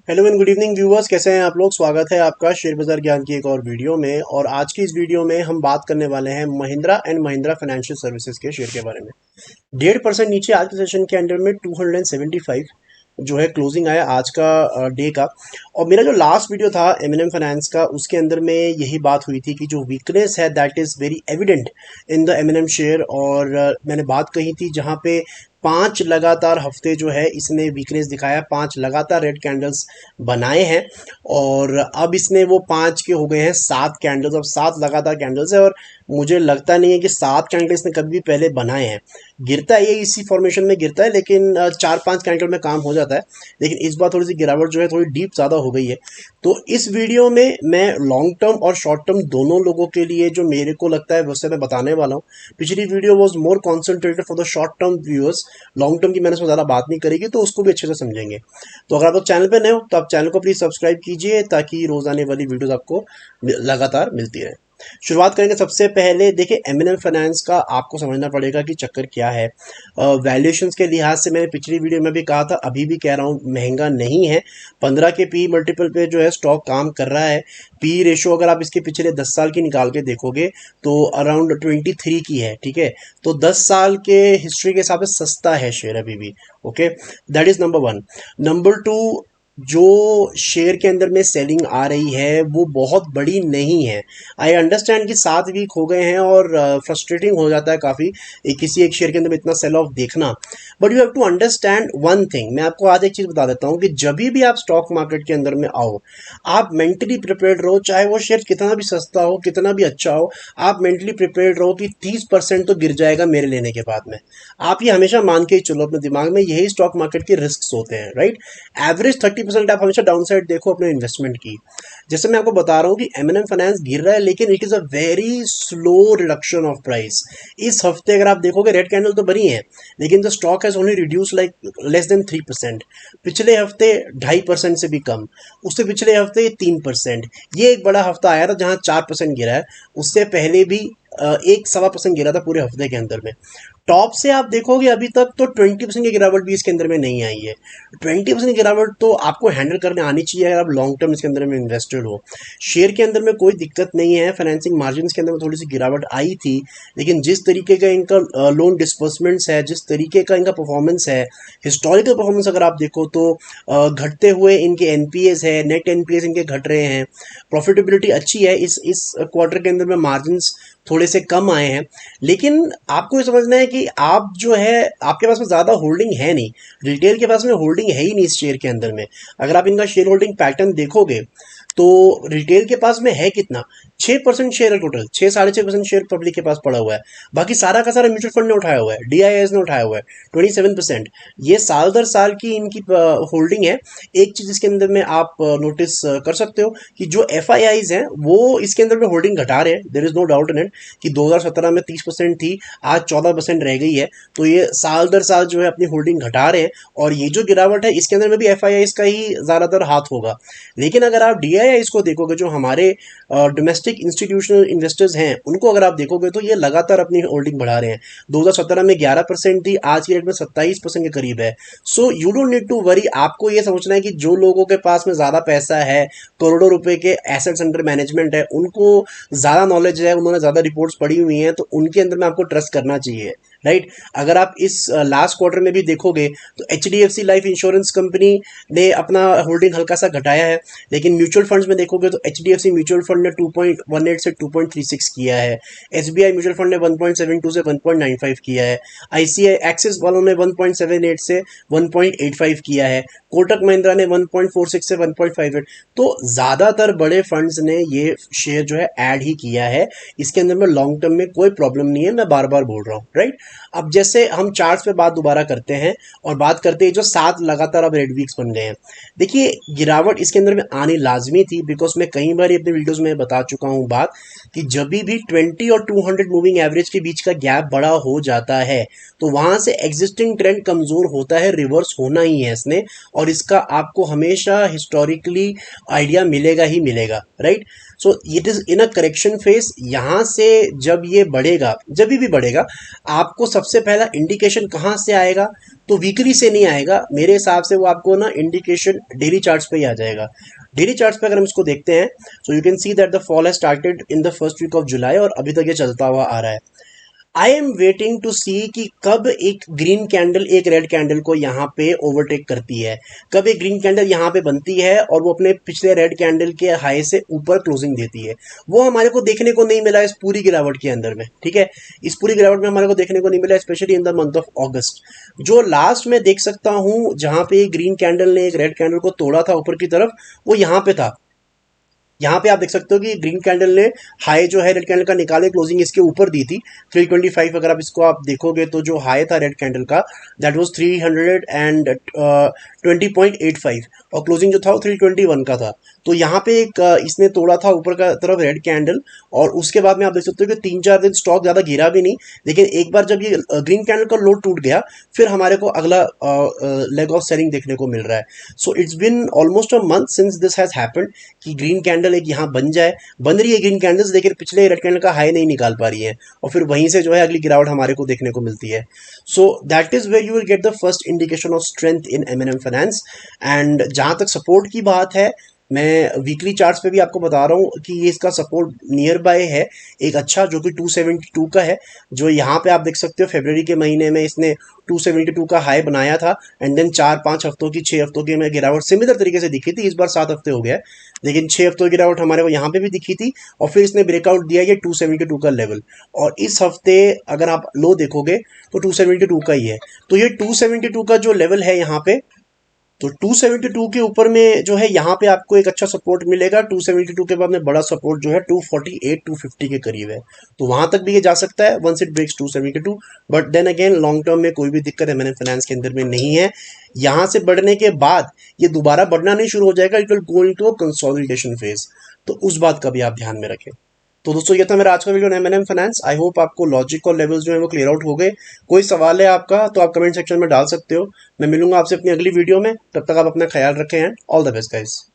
Hello and good evening viewers, कैसे हैं आप लोग। स्वागत है आपका शेयर बाजार ज्ञान की एक और वीडियो में। और आज की इस वीडियो में हम बात करने वाले हैं Mahindra and Mahindra financial services के शेयर के बारे में। 1.5% नीचे आज के सेशन के अंडर में 275 जो है क्लोजिंग आया आज का डे का। और मेरा जो लास्ट वीडियो था एमएनएम फाइनेंस का, उसके अंदर में यही बात हुई थी कि जो वीकनेस है that is very evident in the MNM share. और मैंने बात कही थी जहां पे 5 लगातार हफ्ते जो है इसने वीकनेस दिखाया, 5 लगातार रेड कैंडल्स बनाए हैं। और अब इसने वो 5 के हो गए हैं 7 कैंडल्स, अब 7 लगातार कैंडल्स है। और मुझे लगता नहीं है कि 7 कैंडल्स ने कभी भी पहले बनाए हैं। गिरता है ये इसी फॉर्मेशन में गिरता है, लेकिन 4-5 कैंडल में काम हो जाता है। लेकिन इस बार थोड़ी सी गिरावट जो है थोड़ी डीप ज़्यादा हो गई है। तो इस वीडियो में मैं लॉन्ग टर्म और शॉर्ट टर्म दोनों लोगों के लिए जो मेरे को लगता है उससे मैं बताने वाला हूँ। पिछली video was more concentrated for the short term viewers. Long term की मैंने उसमें ज़्यादा बात नहीं करेगी, तो उसको भी अच्छे से समझेंगे। तो अगर आप लोग चैनल पे नए हो तो आप चैनल को प्लीज़ सब्सक्राइब कीजिए ताकि रोज़ आने वाली वीडियोस आपको लगातार मिलती रहे। शुरुआत करेंगे सबसे पहले। देखिए, एमएनएम फाइनेंस का आपको समझना पड़ेगा कि चक्कर क्या है। वैल्यूएशंस के लिहाज से मैंने पिछली वीडियो में भी कहा था, अभी भी कह रहा हूँ, महंगा नहीं है। 15 के पी मल्टीपल पे जो है स्टॉक काम कर रहा है। पी रेशो अगर आप इसके पिछले 10 साल की निकाल के देखोगे तो अराउंड 23 की है। ठीक है, तो 10 साल के हिस्ट्री के हिसाब से सस्ता है शेयर अभी भी। Okay, that is number 1। Number 2, जो शेयर के अंदर में सेलिंग आ रही है वो बहुत बड़ी नहीं है। आई अंडरस्टैंड कि 7 वीक हो गए हैं और फ्रस्ट्रेटिंग हो जाता है काफ़ी किसी एक शेयर के अंदर में इतना सेल ऑफ देखना। But you have to understand one thing. मैं आपको आज एक चीज़ बता देता हूँ कि जब भी आप स्टॉक मार्केट के अंदर में आओ, आप मेंटली प्रिपेयर्ड रहो। चाहे वो शेयर कितना भी सस्ता हो, कितना भी अच्छा हो, आप मेंटली प्रिपेयर्ड रहो कि 30% तो गिर जाएगा मेरे लेने के बाद में। आप ये हमेशा मान के ही चलो अपने दिमाग में, यही स्टॉक मार्केट के रिस्क होते हैं, राइट। एवरेज 30% आप हमेशा डाउन साइड देखो अपने इन्वेस्टमेंट की। जैसे मैं आपको बता रहा हूँ कि एमएनएम फाइनेंस गिर रहा है, लेकिन it is a very slow reduction of price. इस हफ्ते अगर आप देखोगे रेड कैंडल तो बनी है, लेकिन the stock has only reduce like less than 3%। पिछले हफ्ते 2.5% से भी कम, उससे पिछले हफ्ते 3%। ये एक बड़ा हफ्ता आया था जहां 4% गिरा है। उससे पहले भी 1-1.25% गिरा था पूरे हफ्ते के अंदर में। टॉप से आप देखोगे अभी तक तो 20% की गिरावट भी इसके अंदर में नहीं आई है। 20% की गिरावट तो आपको हैंडल करने आनी चाहिए अगर आप लॉन्ग टर्म इसके अंदर में इन्वेस्टेड हो। शेयर के अंदर में कोई दिक्कत नहीं है, फाइनेंसिंग मार्जिन के अंदर में थोड़ी सी गिरावट आई थी, लेकिन जिस तरीके का इनका लोन डिस्बर्समेंट्स है, जिस तरीके का इनका परफॉर्मेंस है, हिस्टोरिकल परफॉर्मेंस अगर आप देखो तो घटते हुए इनके एनपीएस है, नेट एनपीएस इनके घट रहे हैं। प्रॉफिटेबिलिटी अच्छी है। इस क्वार्टर के अंदर में मार्जिन थोड़े से कम आए हैं। लेकिन आपको ये समझना है कि आप जो है, आपके पास में ज़्यादा होल्डिंग है नहीं। रिटेल के पास में होल्डिंग है ही नहीं इस शेयर के अंदर में। अगर आप इनका शेयर होल्डिंग पैटर्न देखोगे तो रिटेल के पास में है कितना, 6% शेयर है टोटल। 6-6.5% शेयर पब्लिक के पास पड़ा हुआ है। बाकी सारा का सारा म्यूचुअल फंड ने उठाया हुआ है, डीआईएस ने उठाया हुआ है 27%। ये साल दर साल की इनकी होल्डिंग है। एक चीज इसके अंदर में आप नोटिस कर सकते हो कि जो एफ हैं वो इसके अंदर में होल्डिंग घटा रहे हैं। There is no doubt in it कि 2017 में 30% थी, आज 14% रह गई है। तो ये साल दर साल जो है अपनी होल्डिंग घटा रहे हैं। और ये जो गिरावट है इसके अंदर में भी एफ का ही ज़्यादातर हाथ होगा। लेकिन अगर आप डी इसको देखोगे, जो हमारे डोमेस्टिक इंस्टीट्यूशनल इन्वेस्टर्स हैं, उनको अगर आप देखोगे तो ये लगातार अपनी होल्डिंग बढ़ा रहे हैं। 2017 में 11% थी, आज की डेट में 27% के करीब है। So you don't need to worry. आपको ये समझना है कि जो लोगों के पास में ज़्यादा पैसा है, करोड़ों रुपए के एसेट्स अंडर मैनेजमेंट है, उनको ज़्यादा नॉलेज है, उन्होंने ज़्यादा रिपोर्ट्स पढ़ी हुई हैं, तो उनके अंदर में आपको ट्रस्ट करना चाहिए, राइट। अगर आप इस लास्ट क्वार्टर में भी देखोगे तो एचडीएफसी लाइफ इंश्योरेंस कंपनी ने अपना होल्डिंग हल्का सा घटाया है। लेकिन म्यूचुअल फंड्स में देखोगे तो एचडीएफसी म्यूचुअल फंड ने 2.18 से 2.36 किया है। एसबीआई म्यूचुअल फंड ने 1.72 से 1.95 किया है। आईसीआई एक्सिस वालों ने 1.78 से 1.85 किया है। कोटक महिंद्रा ने 1.46 से 1.58। तो ज़्यादातर बड़े फंड्स ने ये शेयर जो है ऐड ही किया है। इसके अंदर में लॉन्ग टर्म में कोई प्रॉब्लम नहीं है, मैं बार बार बोल रहा हूँ, राइट। अब जैसे हम चार्ट्स पे बात दोबारा करते हैं और बात करते हैं जो 7 लगातार अब रेड वीक्स बन गए हैं। देखिए, गिरावट इसके अंदर में आनी लाजमी थी, बिकॉज मैं कई बार अपने वीडियोस में बता चुका हूँ बात कि जब भी 20 और 200 मूविंग एवरेज के बीच का गैप बड़ा हो जाता है तो वहां से एग्जिस्टिंग ट्रेंड कमजोर होता है, रिवर्स होना ही है इसने। और इसका आपको हमेशा हिस्टोरिकली आइडिया मिलेगा ही मिलेगा, right. So it is in a correction phase. यहां से जब ये बढ़ेगा, जब भी बढ़ेगा, आपको सबसे पहला इंडिकेशन कहाँ से आएगा, तो वीकली से नहीं आएगा मेरे हिसाब से, वो आपको ना इंडिकेशन डेली चार्ट्स पे ही आ जाएगा। डेली चार्ट्स पे अगर हम इसको देखते हैं, so you can see that the fall has started in the first week of July और अभी तक ये चलता हुआ आ रहा है। I am waiting to see कि कब एक ग्रीन कैंडल एक रेड कैंडल को यहाँ पे ओवरटेक करती है, कब एक ग्रीन कैंडल यहाँ पे बनती है और वो अपने पिछले रेड कैंडल के हाई से ऊपर क्लोजिंग देती है। वो हमारे को देखने को नहीं मिला इस पूरी गिरावट के अंदर में, ठीक है। इस पूरी गिरावट में हमारे को देखने को नहीं मिला, specially in the month of अगस्त। जो लास्ट में देख सकता हूँ जहाँ पे एक ग्रीन कैंडल ने एक रेड कैंडल को तोड़ा था ऊपर की तरफ, वो यहाँ पे था। यहाँ पे आप देख सकते हो कि ग्रीन कैंडल ने हाई जो है रेड कैंडल का निकाले, क्लोजिंग इसके ऊपर दी थी 325। अगर आप इसको आप देखोगे तो जो हाई था रेड कैंडल का दैट वाज 320.85 और क्लोजिंग जो था वो 321 का था। तो यहाँ पे एक इसने तोड़ा था ऊपर का तरफ रेड कैंडल, और उसके बाद में आप देख सकते हो कि 3-4 दिन स्टॉक ज़्यादा गिरा भी नहीं, लेकिन एक बार जब ये ग्रीन कैंडल का लो टूट गया फिर हमारे को अगला लेग ऑफ सेलिंग देखने को मिल रहा है। So it's been almost a month since this has happened कि ग्रीन कैंडल एक यहाँ बन जाए, बन रही है ग्रीन कैंडल्स, लेकिन पिछले रेड कैंडल का हाई नहीं निकाल पा रही है और फिर वहीं से जो है अगली गिरावट हमारे को देखने को मिलती है। So that is where you will get the first indication of strength in M Finance. And जहां तक सपोर्ट की बात है, मैं वीकली चार्ट्स पे भी आपको बता रहा हूँ कि ये इसका सपोर्ट नियर बाय है एक अच्छा, जो कि 272 का है। जो यहाँ पे आप देख सकते हो फरवरी के महीने में इसने 272 का हाई बनाया था एंड देन 4-5 हफ्तों की 6 हफ्तों की में गिरावट सिमिलर तरीके से दिखी थी। इस बार 7 हफ्ते हो गया, लेकिन 6 हफ्तों की गिरावट हमारे को यहाँ पे भी दिखी थी और फिर इसने ब्रेकआउट दिया ये 272 का लेवल। और इस हफ्ते अगर आप लो देखोगे तो 272 का ही है। तो ये 272 का जो लेवल है यहाँ पे, तो 272 के ऊपर में जो है यहाँ पे आपको एक अच्छा सपोर्ट मिलेगा। 272 के बाद में बड़ा सपोर्ट जो है 248-250 के करीब है, तो वहां तक भी ये जा सकता है once it breaks 272। But then again long term में कोई भी दिक्कत एम फाइनेंस के अंदर में नहीं है। यहाँ से बढ़ने के बाद ये दोबारा बढ़ना नहीं शुरू हो जाएगा, it will go into a consolidation phase. तो उस बात का भी आप ध्यान में रखें। तो दोस्तों ये था मेरा आज का video M Finance. I hope आपको लॉजिक और लेवल्स जो है वो क्लियर आउट हो गए। कोई सवाल है आपका तो आप कमेंट सेक्शन में डाल सकते हो। मैं मिलूंगा आपसे अपनी अगली वीडियो में, तब तक आप अपना ख्याल रखें and all the best guys.